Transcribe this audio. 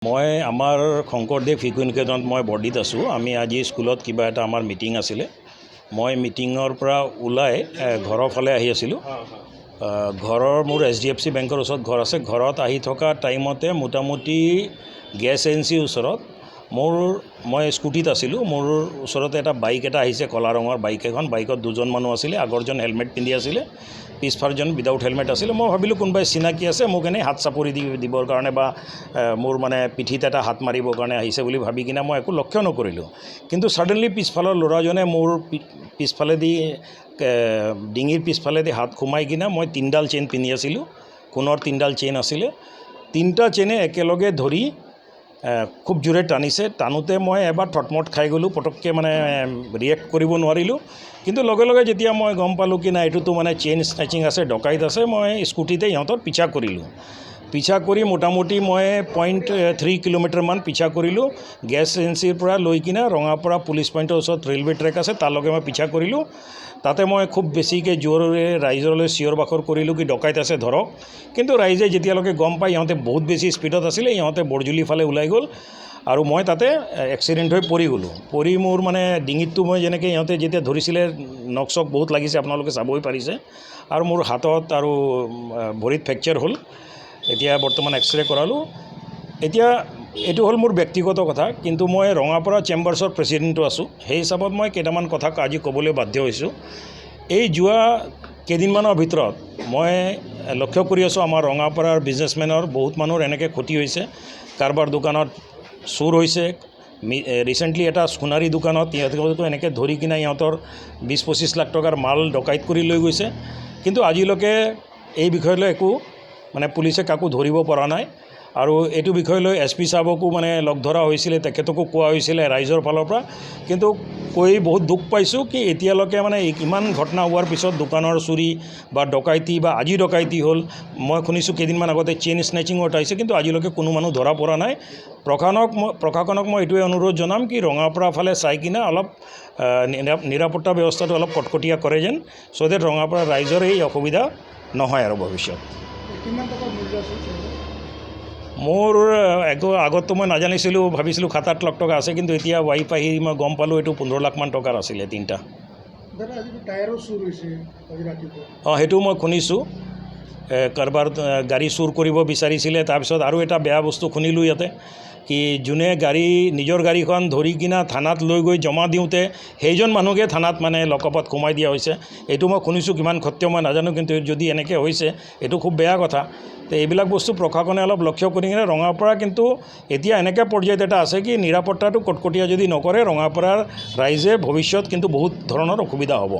মই আমাৰ শংকৰদেৱ শিশু নিকেতনত মই বৰ্ডিত আছোঁ। আমি আজি স্কুলত কিবা এটা আমাৰ মিটিং আছিলে। মই মিটিঙৰ পৰা ওলাই ঘৰৰ ফালে আহি আছিলোঁ। ঘৰৰ মোৰ HDFC বেংকৰ ওচৰত ঘৰ আছে। ঘৰত আহি থকা টাইমতে মোটামুটি গেছ এজেঞ্চিৰ ওচৰত মই স্কুটিত আছিলোঁ। মোৰ ওচৰতে এটা বাইক এটা আহিছে, কলা ৰঙৰ বাইক এখন। বাইকত দুজন মানুহ আছিলে। আগৰজন হেলমেট পিন্ধি আছিলে, পিছফালজন উইদাউট হেলমেট আছিলে। মই ভাবিলোঁ কোনোবাই চিনাকি আছে, মোক এনেই হাত চাপৰি দিবৰ কাৰণে বা মোৰ মানে পিঠিত এটা হাত মাৰিবৰ কাৰণে আহিছে বুলি ভাবি কিনে মই একো লক্ষ্য নকৰিলোঁ। কিন্তু ছাডেনলি পিছফালৰ ল'ৰাজনে মোৰ পিছফালেদি ডিঙিৰ পিছফালেদি হাত সোমাই কিনে, মই 3ডাল চেইন পিন্ধি আছিলোঁ, কোণৰ 3ডাল চেইন আছিলে। 3টা চেইনে একেলগে ধৰি খুব জোৰে টানিছে। টানোতে মই এবাৰ থটমট খাই গ'লোঁ, পটককৈ মানে ৰিয়েক্ট কৰিব নোৱাৰিলোঁ। কিন্তু লগে লগে যেতিয়া মই গম পালোঁ কি না এইটোতো মানে চেইন স্নেচিং আছে, ডকাইত আছে, মই স্কুটিতে সিহঁতৰ পিছা কৰিলোঁ। পিছা কৰি মোটামুটি মই 0.3 কিলোমিটাৰমান পিছা কৰিলোঁ। গেছ এজেঞ্চিৰ পৰা লৈ কিনে ৰঙাপাৰা পুলিচ পইণ্টৰ ওচৰত ৰেলৱে ট্ৰেক আছে, তালৈকে মই পিছা কৰিলোঁ। তাতে মই খুব বেছিকৈ জোৰেৰে ৰাইজলৈ চিঞৰ বাখৰ কৰিলোঁ কি ডকাইত আছে ধৰক। কিন্তু ৰাইজে যেতিয়ালৈকে গম পায় ইহঁতে বহুত বেছি স্পীডত আছিলে, ইহঁতে বৰজুলি ফালে ওলাই গ'ল আৰু মই তাতে এক্সিডেণ্ট হৈ পৰি গ'লোঁ। পৰি মোৰ মানে ডিঙিতটো মই যেনেকৈ ইহঁতে যেতিয়া ধৰিছিলে নখ চখ বহুত লাগিছে, আপোনালোকে চাবই পাৰিছে। আৰু মোৰ হাতত আৰু ভৰিত ফ্ৰেকচাৰ হ'ল। এতিয়া বৰ্তমান এক্সৰে কৰালোঁ। এতিয়া এইটো হ'ল মোৰ ব্যক্তিগত কথা, কিন্তু মই ৰঙাপাৰা চেম্বাৰ্ছৰ প্ৰেছিডেণ্টো আছোঁ। সেই হিচাপত মই কেইটামান কথা আজি ক'বলৈ বাধ্য হৈছোঁ। এই যোৱা কেইদিনমানৰ ভিতৰত মই লক্ষ্য কৰি আছোঁ আমাৰ ৰঙাপাৰাৰ বিজনেছমেনৰ বহুত মানুহৰ এনেকৈ ক্ষতি হৈছে। কাৰোবাৰ দোকানত চুৰ হৈছে। ৰিচেণ্টলি এটা সোণাৰী দোকানত ইহঁতক এনেকৈ ধৰি কিনে ইহঁতৰ 20-25 লাখ টকাৰ মাল ডকাইত কৰি লৈ গৈছে। কিন্তু আজিলৈকে এই বিষয়লৈ একো মানে পুলিচে কাকো ধৰিব পৰা নাই। আৰু এইটো বিষয় লৈ SP সাহেবকো মানে লগ ধৰা হৈছিলে, তেখেতকো কোৱা হৈছিলে ৰাইজৰ ফালৰ পৰা। কিন্তু কৈ বহুত দুখ পাইছোঁ কি এতিয়ালৈকে মানে ইমান ঘটনা হোৱাৰ পিছত দোকানৰ চুৰি বা ডকাইতি বা আজি ডকাইতি হ'ল, মই শুনিছোঁ কেইদিনমান আগতে চেইন স্নেচিঙো এটা হৈছে, কিন্তু আজিলৈকে কোনো মানুহ ধৰা পৰা নাই। প্ৰশাসনক মই এইটোৱে অনুৰোধ জনাম কি ৰঙাপাৰা ফালে চাই কিনে অলপ নিৰাপত্তা ব্যৱস্থাটো অলপ কটকটীয়া কৰে যেন, চ' ডেট ৰঙাপাৰা ৰাইজৰ এই অসুবিধা নহয় আৰু ভৱিষ্যত। মোৰ আগততো মই নাজানিছিলোঁ, ভাবিছিলোঁ 7-8 লাখ টকা আছে, কিন্তু এতিয়া ৱাইফ আহি মই গম পালোঁ এইটো 15 লাখমান টকাৰ আছিলে 3টা। সেইটো মই শুনিছোঁ। কাৰোবাৰ গাড়ী চুৰ কৰিব বিচাৰিছিলে। তাৰপিছত আৰু এটা বেয়া বস্তু শুনিলোঁ ইয়াতে কি যোনে নিজৰ গাড়ীখন ধৰি কিনা থানাত লৈ গৈ জমা দিওঁতে সেইজন মানুহকে থানাত মানে লকআপত সোমাই দিয়া হৈছে। এইটো মই শুনিছোঁ, কিমান সত্য মই নাজানো, কিন্তু যদি এনেকৈ হৈছে এইটো খুব বেয়া কথা। তো এইবিলাক বস্তু প্ৰশাসনে অলপ লক্ষ্য কৰি কিনে ৰঙাপাৰা কিন্তু এতিয়া এনেকৈ পৰ্যায়ত এটা আছে কি নিৰাপত্তাটো কটকটীয়া যদি নকৰে ৰঙাপাৰাৰ ৰাইজে ভৱিষ্যত কিন্তু বহুত ধৰণৰ অসুবিধা হ'ব।